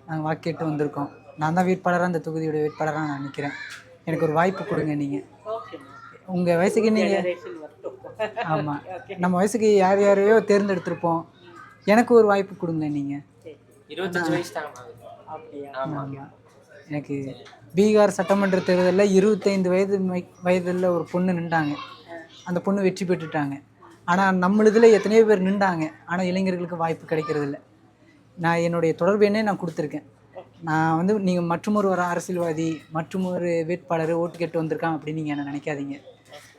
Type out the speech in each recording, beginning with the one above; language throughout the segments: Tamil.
நாங்கள் வாக்கு கேட்டு வந்திருக்கோம். நான் தான் வேட்பாளராக அந்த தொகுதியோட வேட்பாளராக நான் நிற்கிறேன். எனக்கு ஒரு வாய்ப்பு கொடுங்க நீங்கள். உங்கள் வயசுக்கு நீங்கள் ஆமாம், நம்ம வயசுக்கு யார் யாரையோ தேர்ந்தெடுத்திருப்போம். எனக்கு ஒரு வாய்ப்பு கொடுங்க நீங்கள். 25 வயசு தான். ஆமாம், எனக்கு பீகார் சட்டமன்ற தேர்தலில் 25 வயதில் ஒரு பொண்ணு நின்றாங்க. அந்த பொண்ணு வெற்றி பெற்றுட்டாங்க. ஆனால் நம்மளதில் எத்தனையோ பேர் நின்றாங்க. ஆனால் இளைஞர்களுக்கு வாய்ப்பு கிடைக்கிறதில்ல. நான் என்னுடைய தொடர்பு எண்ணே நான் கொடுத்துருக்கேன். நான் வந்து நீங்கள் மற்றொரு அரசியல்வாதி மற்றொரு வேட்பாளர் ஓட்டு கேட்டு வந்திருக்கான் அப்படின்னு நீங்கள் என்ன நினைக்காதீங்க.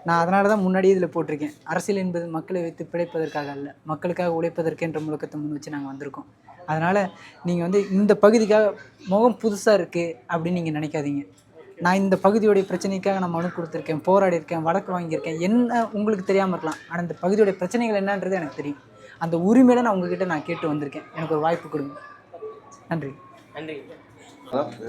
நான் அதனால தான் முன்னாடியே இதில் போட்டிருக்கேன். அரசியல் என்பது மக்களை வைத்து பிழைப்பதற்காக அல்ல, மக்களுக்காக உழைப்பதற்கென்ற முழக்கத்தை முன் வச்சு நாங்கள் வந்திருக்கோம். அதனால் நீங்கள் வந்து இந்த பகுதிக்காக முகம் புதுசாக இருக்குது அப்படின்னு நீங்கள் நினைக்காதீங்க. நான் இந்த பகுதியோடைய பிரச்சனைக்காக நான் மனு கொடுத்துருக்கேன், போராடி இருக்கேன், வழக்கு வாங்கியிருக்கேன். என்ன உங்களுக்கு தெரியாமல் இருக்கலாம், ஆனால் இந்த பகுதியோடைய பிரச்சனைகள் என்னன்றது எனக்கு தெரியும். அந்த உரிமையில நான் உங்ககிட்ட நான் கேட்டு வந்திருக்கேன். எனக்கு ஒரு வாய்ப்பு கொடுங்க. நன்றி. நன்றி.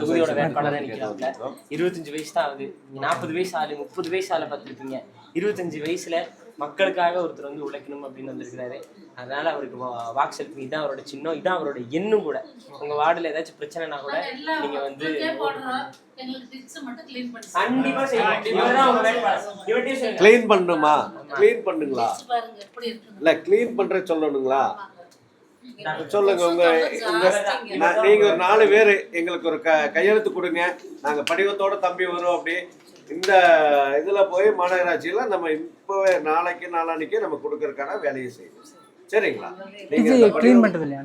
தொகுதியோட வேட்பாளராக நிற்கிறாங்க. 25 வயசு தான் ஆகுது. 40 வயசு ஆளு 30 வயசு ஆளை பார்த்துருப்பீங்க. 25 வயசுல மக்களுக்காக ஒருத்தர் வந்து உழைக்கணும் அப்படின்னு வந்திருக்கிறாரு. அதனால அவருக்கு வாக்கு செலுத்துங்க. இதான் அவரோட சின்னம், இதான் அவரோட எண்ணும் கூட. உங்க வார்டுல ஏதாச்சும் பிரச்சனைனா கூட நீங்க வந்து கண்டிப்பா கிளீன் பண்ணுமா? கிளீன் பண்ணுங்களா? இல்ல கிளீன் பண்ற சொல்லணுங்களா? சொல்லுங்க. நீங்க ஒரு 4 பேர் எங்களுக்கு ஒரு கையெழுத்து கொடுங்க. நாங்க படிவத்தோட தம்பி வரும். அப்படி இந்த இதுல போய் மாநகராட்சியில நம்ம இப்பவே நாளைக்கு நாளான்னைக்கு நம்ம கொடுக்கறதுக்கான வேலையை செய்யணும். சரிங்களா? நீங்க க்ளீன் பண்றது இல்லையா?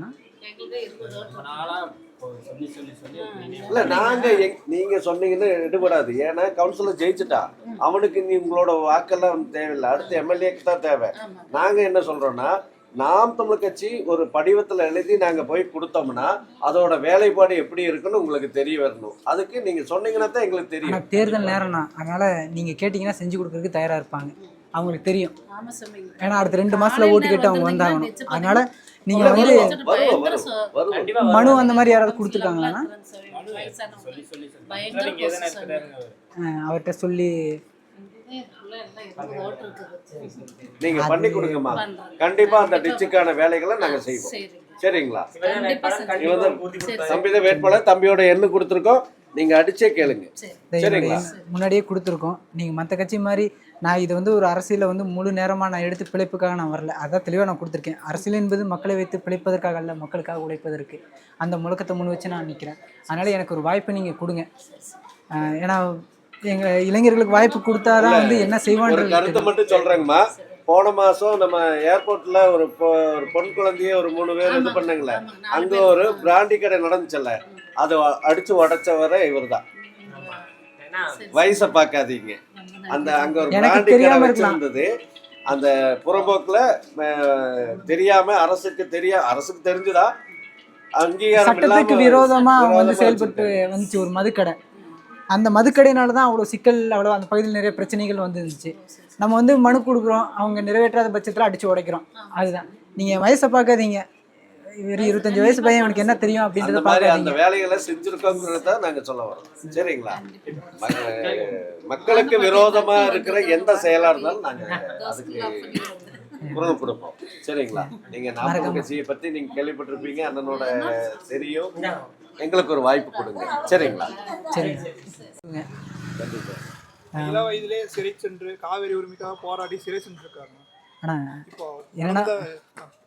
இல்ல நாங்க நீங்க சொன்னீங்கன்னு எடுபடாது. ஏன்னா கவுன்சிலர் ஜெயிச்சுட்டா, அவனுக்கு நீ உங்களோட வாக்கெல்லாம் தேவையில்லை. அடுத்து எம்எல்ஏக்கு தான் தேவை. நாங்க என்ன சொல்றோம்னா, நாம் தமிழ் கட்சி ஒரு படிவத்தில் எழுதி நாங்கள் போய் கொடுத்தோம்னா அதோட வேலைப்பாடு எப்படி இருக்குன்னு உங்களுக்கு தெரிய வரணும். அதுக்கு நீங்கள் சொன்னீங்கன்னா தான் எங்களுக்கு தெரியும். தேர்தல் நேரம்னா அதனால் நீங்கள் கேட்டிங்கன்னா செஞ்சு கொடுக்குறதுக்கு தயாராக இருப்பாங்க. அவங்களுக்கு தெரியும். ஏன்னா அடுத்த 2 மாதத்தில் ஓட்டு கேட்டு அவங்க வந்தாகணும். அதனால் நீங்கள் வந்து மனு அந்த மாதிரி யாராவது கொடுத்துருக்காங்களா? அவர்கிட்ட சொல்லி நீங்க பண்ணி கொடுங்கம்மா. கண்டிப்பா அந்த டிச்சுக்கான வேலைகளை நாங்க செய்வோம். சரிங்களா? தம்பி தான் வேட்பாளர். தம்பியோட எண்ணு கொடுத்துருக்கோம். நீங்க அடிச்சே கேளுங்க. சரிங்களா? முன்னாடியே கொடுத்துருக்கோம். நீங்க மற்ற கட்சி மாதிரி நான் இது வந்து ஒரு அரசியல வந்து முழு நேரமா நான் எடுத்து பிழைப்புக்காக நான் வரல. அதான் தெளிவாக நான் கொடுத்துருக்கேன். அரசியல் என்பது மக்களை வைத்து பிழைப்பதற்காக அல்ல, மக்களுக்காக உழைப்பதற்கு. அந்த முழக்கத்தை முன் வச்சு நான் நிற்கிறேன். அதனால எனக்கு ஒரு வாய்ப்பு நீங்க கொடுங்க. ஏன்னா எங்க இளைஞர்களுக்கு வாய்ப்பு கொடுத்தாதான் வந்து என்ன செய்வான்ற கருத்தை மட்டும் சொல்றேங்கம்மா. போன மாசம் நம்ம ஏர்போர்ட்ல ஒரு பொன் குழந்தைய ஒரு 3 பேர் இது பண்ணாங்களே, அங்க ஒரு பிராண்டி கடை நடந்துச்சல்ல, அதை அடிச்சு உடைச்சவரை இவர் தான். வயசை பார்க்காதீங்க. அந்த அங்க ஒரு பிராண்டி கடை வச்சிருந்தது. அந்த புறம்போக்குல தெரியாம அரசுக்கு தெரிஞ்சுதா அங்கீகாரம் சட்டத்துக்கு விரோதமா வந்து செயல்பட்டு வந்துச்சு ஒரு மதுக்கடை. அந்த மதுக்கடையினால தான் அவ்வளோ சிக்கல், அவ்வளோ அந்த பகுதியில் நிறைய பிரச்சனைகள் வந்துருந்துச்சு. நம்ம வந்து மனு கொடுக்குறோம், அவங்க நிறைவேற்றாத பட்சத்தில் அடித்து உடைக்கிறோம். அதுதான். நீங்கள் வயசை பார்க்காதீங்க. 25 வயசு பையன் அவனுக்கு என்ன தெரியும் அப்படின்றத மாதிரி அந்த வேலைகளை செஞ்சுருக்கோங்கிறத நாங்கள் சொல்ல வரோம். சரிங்களா? மக்களுக்கு விரோதமா இருக்கிற எந்த செயலா இருந்தாலும் நாங்கள் அதுக்கு குரல் கொடுப்போம். சரிங்களா? நீங்க நாம கட்சியை பத்தி நீங்க கேள்விப்பட்டிருப்பீங்க. அண்ணனோட தெரியும். எங்களுக்கு ஒரு வாய்ப்பு கொடுங்க. சரிங்களா? சரிங்க. இள வயதிலே சிறை சென்று காவிரி உரிமைக்காக போராடி சிறை சென்றிருக்காங்க. ஆனால் என்னன்னா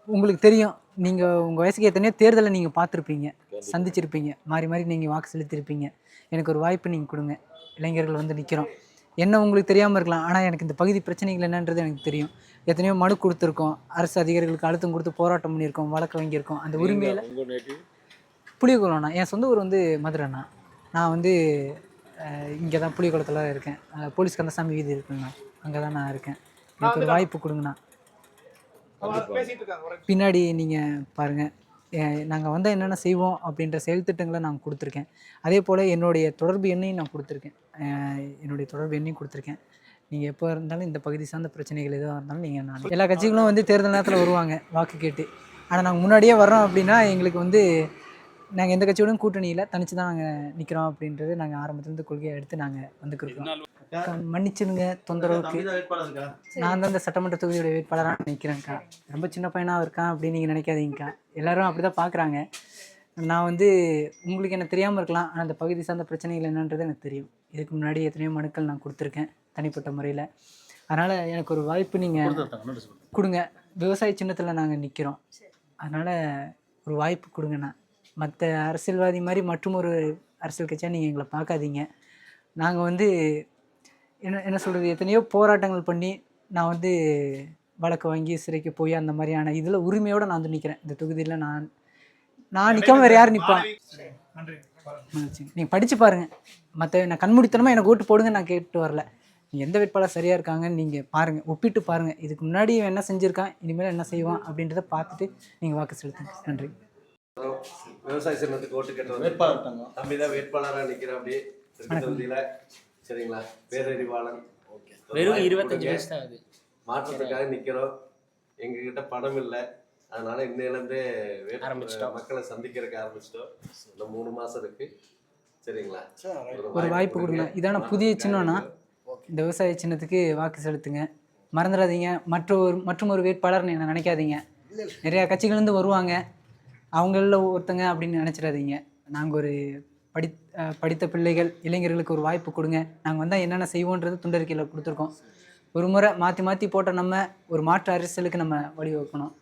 உங்களுக்கு தெரியும், நீங்கள் உங்கள் வயசுக்கு எத்தனையோ தேர்தலை நீங்கள் பார்த்துருப்பீங்க, சந்திச்சிருப்பீங்க, மாறி மாறி நீங்கள் வாக்கு செலுத்திருப்பீங்க. எனக்கு ஒரு வாய்ப்பு நீங்கள் கொடுங்க. இளைஞர்கள் வந்து நிற்கிறோம். என்ன உங்களுக்கு தெரியாமல் இருக்கலாம், ஆனால் எனக்கு இந்த பகுதி பிரச்சனைகள் என்னன்றது எனக்கு தெரியும். எத்தனையோ மனு கொடுத்துருக்கோம், அரசு அதிகாரிகளுக்கு அழுத்தம் கொடுத்து போராட்டம் பண்ணியிருக்கோம், வழக்கு வாங்கியிருக்கோம். அந்த உரிமையில் புளியகுளம்ண்ணா. என் சொந்த ஊர் வந்து மதுரைண்ணா. நான் வந்து இங்கே தான் புளியகுளத்தில் இருக்கேன். போலீஸ் கந்தசாமி வீதி இருக்குங்கண்ணா, அங்கே தான் நான் இருக்கேன். எனக்கு ஒரு வாய்ப்பு கொடுங்கண்ணா. பின்னாடி நீங்கள் பாருங்கள், நாங்கள் வந்தால் என்னென்ன செய்வோம் அப்படின்ற செயல் திட்டங்களை நான் கொடுத்துருக்கேன். அதே போல் என்னுடைய தொடர்பு எண்ணையும் நான் கொடுத்துருக்கேன். நீங்கள் எப்போ இருந்தாலும் இந்த பகுதி சார்ந்த பிரச்சனைகள் எதுவாக இருந்தாலும் நீங்கள் நான் எல்லா கட்சிகளும் வந்து தேர்தல் நேரத்தில் வருவாங்க வாக்கு கேட்டு. ஆனால் நாங்கள் முன்னாடியே வர்றோம் அப்படின்னா எங்களுக்கு வந்து நாங்கள் எந்த கட்சியோடும் கூட்டணி இல்லை, தனிச்சு தான் நாங்கள் நிற்கிறோம் அப்படின்றது நாங்கள் ஆரம்பத்துலேருந்து கொள்கையை எடுத்து நாங்கள் வந்துக்கிருக்கோம். மன்னிச்சிருங்க தொந்தரவுக்கு. நான் தான் இந்த சட்டமன்ற தொகுதியோட வேட்பாளராக நிற்கிறேன்க்கா. ரொம்ப சின்ன பையனாக இருக்கான் அப்படின்னு நீங்கள் நினைக்காதீங்கக்கா. எல்லோரும் அப்படி தான் பார்க்குறாங்க. நான் வந்து உங்களுக்கு என்ன தெரியாமல் இருக்கலாம், ஆனால் அந்த பகுதி சார்ந்த பிரச்சனைகள் என்னன்றது எனக்கு தெரியும். இதுக்கு முன்னாடி எத்தனையோ மனுக்கள் நான் கொடுத்துருக்கேன் தனிப்பட்ட முறையில். அதனால் எனக்கு ஒரு வாய்ப்பு நீங்கள் கொடுங்க. விவசாய சின்னத்தில் நாங்கள் நிற்கிறோம். அதனால் ஒரு வாய்ப்பு கொடுங்கண்ணா. மற்ற அரசியல்வாதி மாதிரி மற்றும் ஒரு அரசியல் கட்சியாக நீங்கள் எங்களை பார்க்காதீங்க. நாங்கள் வந்து என்ன சொல்கிறது, எத்தனையோ போராட்டங்கள் பண்ணி நான் வந்து வழக்கு வாங்கி சிறைக்கு போய் அந்த மாதிரியான இதில் உரிமையோடு நான் வந்து நிற்கிறேன். இந்த தொகுதியில் நான் நிற்காம வேறு யார் நிற்பா? நன்றி. நீங்கள் படித்து பாருங்கள். மற்ற நான் கண்மூடித்தனமாக எனக்கு ஓட்டு போடுங்க நான் கேட்டு வரல. நீங்கள் எந்த வேட்பாளர் சரியாக இருக்காங்கன்னு நீங்கள் பாருங்கள், ஒப்பிட்டு பாருங்கள். இதுக்கு முன்னாடி இவன் என்ன செஞ்சுருக்கான், இனிமேல் என்ன செய்வான் அப்படின்றத பார்த்துட்டு நீங்கள் வாக்கு செலுத்துங்க. நன்றி. விவசாய சின்னத்துக்கு ஓட்டு கேட்டு வேட்பாளர் தம்பி தான் வேட்பாளராக நிற்கிறேன் அப்படியே தொகுதியில். சரிங்களா? பேரறிவாளன். ஓகே. வெறும் 25 வயசு தான் அது. மாற்றத்துக்காக நிற்கிறோம். எங்ககிட்ட பணம் இல்லை, அதனால இன்னையிலேருந்தே மக்களை சந்திக்கிறதுக்கு ஆரம்பிச்சிட்டோம். இந்த 3 மாதம் இருக்கு. சரிங்களா? ஒரு வாய்ப்பு கொடுங்க. இதான புதிய சின்னம்னா இந்த விவசாய சின்னத்துக்கு வாக்கு செலுத்துங்க. மறந்துடாதீங்க. மற்றும் ஒரு வேட்பாளர் நினைக்காதீங்க. நிறையா கட்சிகள்லேருந்து வருவாங்க, அவங்களில் ஒருத்தங்க அப்படின்னு நினச்சிடாதீங்க. நாங்கள் ஒரு படித்த பிள்ளைகள், இளைஞர்களுக்கு ஒரு வாய்ப்பு கொடுங்க. நாங்கள் வந்தால் என்னென்ன செய்வோன்றது துண்டறிக்கையில் கொடுத்துருக்கோம். ஒரு முறை மாற்றி போட்ட நம்ம ஒரு மாற்று அரசியலுக்கு நம்ம வழிவகுக்கணும்.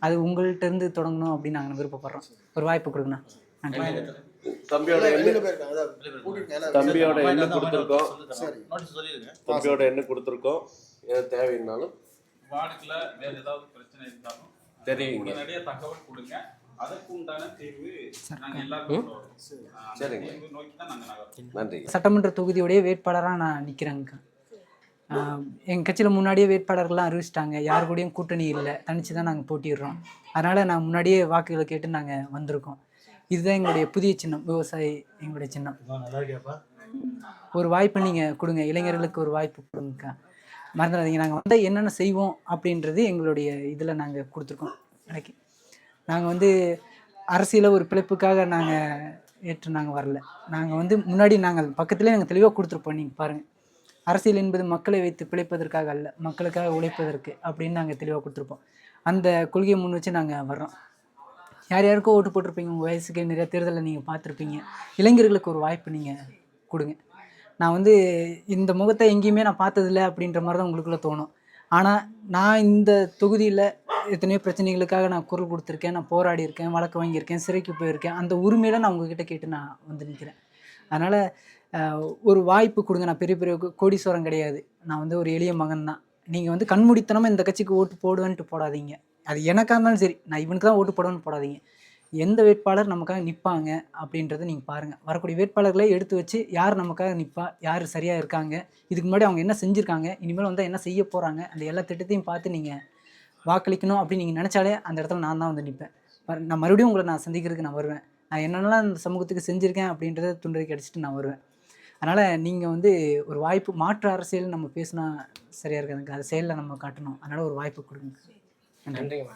அது உங்கள்கிட்ட இருந்து தொடங்கணும் அப்படின்னு நாங்கள் விருப்பப்படுறோம். ஒரு வாய்ப்பு கொடுங்கண்ணா. தம்பியோட எண்ணு கொடுத்துருக்கோம். தம்பியோட எண்ணு கொடுத்துருக்கோம். ஏதாவது தேவைன்னாலும் வார்டுக்குள்ள வேற ஏதாவது பிரச்சனை இருந்தாலும் தெரியுங்க, உடனடியாக தகவல் கொடுங்க. அதற்கு உண்டான தீர்வு நாங்கள் எல்லாருக்கும் சரிங்க. நோக்கி தான் நாங்கள் நகர்றோம். நன்றி. சட்டமன்ற தொகுதியோடைய வேட்பாளராக நான் நிற்கிறேங்க. எங்கள் கட்சியில் முன்னாடியே வேட்பாளர்கள்லாம் அறிவிச்சிட்டாங்க. யார் கூடயும் கூட்டணி இல்லை, தனித்து தான் நாங்கள் போட்டிடுறோம். அதனால் நான் முன்னாடியே வாக்குகளை கேட்டு நாங்கள் வந்திருக்கோம். இதுதான் எங்களுடைய புதிய சின்னம், விவசாயி எங்களுடைய சின்னம். ஒரு வாய்ப்பு நீங்கள் கொடுங்க, இளைஞர்களுக்கு ஒரு வாய்ப்பு கொடுங்க. மறந்துடாதீங்க. நாங்கள் வந்து என்னென்ன செய்வோம் அப்படின்றது எங்களுடைய இதில் நாங்கள் கொடுத்துருக்கோம். எனக்கு நாங்கள் வந்து அரசியலில் ஒரு பிழைப்புக்காக நாங்கள் வரல. நாங்கள் வந்து முன்னாடி நாங்கள் பக்கத்துலேயே நாங்கள் தெளிவாக கொடுத்துருப்போம். நீங்கள் பாருங்கள், அரசியல் என்பது மக்களை வைத்து பிழைப்பதற்காக அல்ல, மக்களுக்காக உழைப்பதற்கு அப்படின்னு நாங்கள் தெளிவாக கொடுத்துருப்போம். அந்த கொள்கையை முன் வச்சு நாங்கள் வர்றோம். யார் யாருக்கோ ஓட்டு போட்டிருப்பீங்க, உங்கள் வயசுக்கு நிறைய தேர்தலில் நீங்கள் பார்த்துருப்பீங்க. இளைஞர்களுக்கு ஒரு வாய்ப்பு நீங்கள் கொடுங்க. நான் வந்து இந்த முகத்தை எங்கேயுமே நான் பார்த்ததில்ல அப்படின்ற மாதிரி தான் உங்களுக்குள்ளே தோணும். ஆனால் நான் இந்த தொகுதியில் எத்தனையோ பிரச்சனைகளுக்காக நான் குரல் கொடுத்துருக்கேன், நான் போராடி இருக்கேன், வழக்கு வாங்கியிருக்கேன், சிறைக்கு போயிருக்கேன். அந்த உரிமையில் நான் உங்ககிட்ட கேட்டு நான் வந்து நிற்கிறேன். அதனால் ஒரு வாய்ப்பு கொடுங்க. நான் பெரிய பெரிய கோடீஸ்வரம் கிடையாது, நான் வந்து ஒரு எளிய மகன் தான். நீங்கள் வந்து கண்மூடித்தனமாக இந்த கட்சிக்கு ஓட்டு போடுவேன்ட்டு போடாதீங்க. அது எனக்காக இருந்தாலும் சரி, நான் இவனுக்கு தான் ஓட்டு போடுவேன்னு போடாதீங்க. எந்த வேட்பாளர் நமக்காக நிற்பாங்க அப்படின்றத நீங்கள் பாருங்கள். வரக்கூடிய வேட்பாளர்களை எடுத்து வச்சு யார் நமக்காக நிற்பா, யார் சரியாக இருக்காங்க, இதுக்கு முன்னாடி அவங்க என்ன செஞ்சுருக்காங்க, இனிமேல் வந்து என்ன செய்ய போகிறாங்க, அந்த எல்லா திட்டத்தையும் பார்த்து நீங்கள் வாக்களிக்கணும் அப்படின்னு நீங்கள் நினச்சாலே அந்த இடத்துல நான் தான் வந்து நிற்பேன். நான் மறுபடியும் உங்களை நான் சந்திக்கிறதுக்கு நான் வருவேன். நான் என்னென்னலாம் இந்த சமூகத்துக்கு செஞ்சுருக்கேன் அப்படின்றத துண்டறிக்கை அடிச்சுட்டு நான் வருவேன். அதனால் நீங்கள் வந்து ஒரு வாய்ப்பு, மாற்று அரசியல் நம்ம பேசினா சரியாக இருக்காதுங்க, அது செயலில் நம்ம காட்டணும். அதனால் ஒரு வாய்ப்பு கொடுங்க. நன்றிங்க.